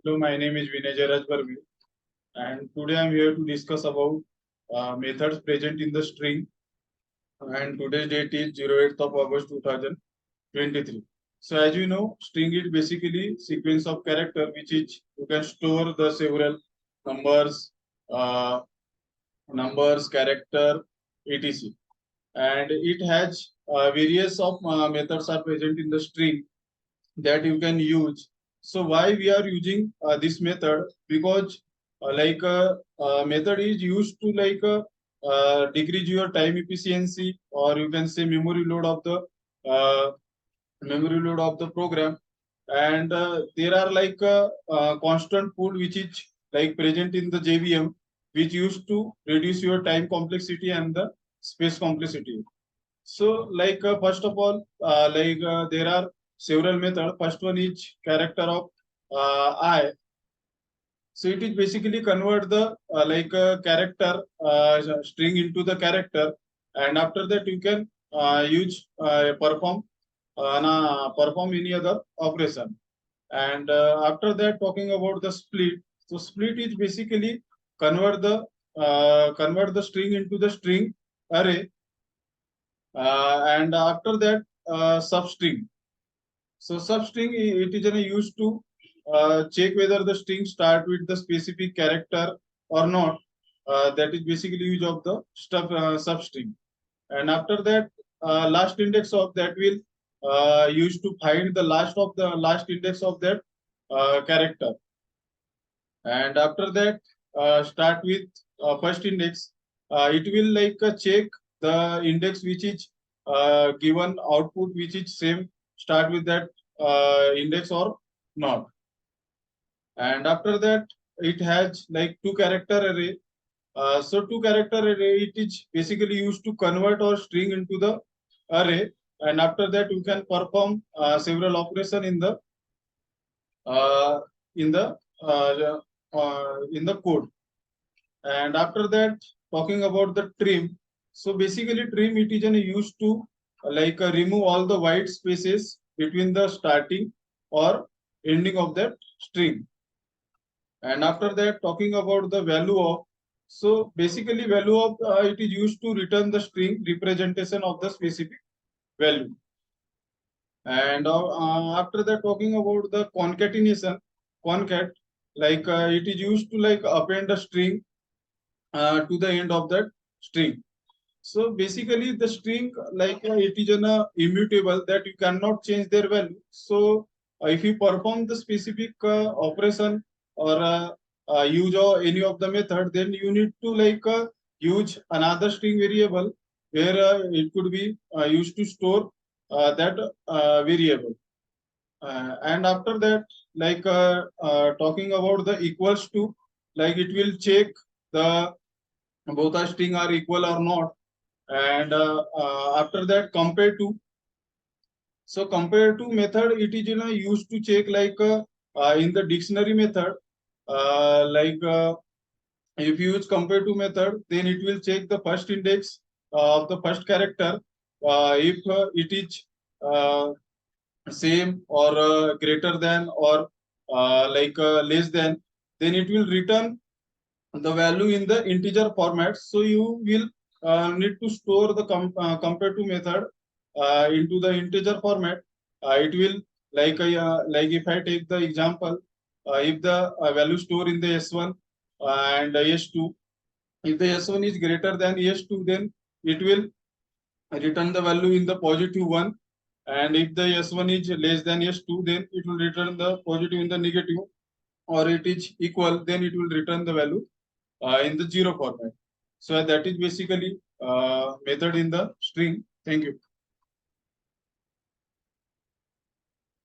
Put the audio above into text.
Hello, my name is Vinay Jaraj Barvi, and today I'm here to discuss about methods present in the string. And today's date is 08th of August 2023. So, as you know, string is basically sequence of character which is you can store the several numbers, uh, character, etc. And it has various of methods are present in the string that you can use. So why we are using this method? Because method is used to decrease your time efficiency, or you can say uh, memory load of the program. And there are constant pool which is like present in the JVM, which used to reduce your time complexity and the space complexity. So, first of all, there are several methods. First one is character of I. So it is basically convert the character string into the character, and after that you can use perform any other operation. And after that, talking about the split. So split is basically convert the string into the string array, and after that substring. So substring it is used to check whether the string start with the specific character or not. That is basically use of the substring. And after that, last index of that will use to find the last index of that character. And after that, start with first index. It will check the index which is given output which is same start with that index or not. And after that, it has like two character array. So two character array, it is basically used to convert or string into the array. And after that, you can perform several operation uh, in the uh, in the code. And after that, talking about the trim. So basically, trim it is used to remove all the white spaces between the starting or ending of that string. And after that, talking about the value of. So basically, value of it is used to return the string representation of the specific value. And after that, talking about the concatenation, concat, it is used to append a string to the end of that string. So basically, the string it is an immutable that you cannot change their value. So if you perform the specific operation or use any of the method, then you need to use another string variable where it could be used to store that variable. And after that, talking about the equals to, it will check the both are string are equal or not. And after that, compare to. So compare to method, it is used to check in the dictionary method. If you use compare to method, then it will check the first index of the first character. If it is same or greater than or less than, then it will return the value in the integer format. So you will need to store the compare to method into the integer format. It will like if I take the example, if the value store in the S1 and S2, if the S1 is greater than S2, then it will return the value in the positive one. And if the S1 is less than S2, then it will return the positive in the negative, or it is equal, then it will return the value in the zero format. So that is basically method in the string. Thank you.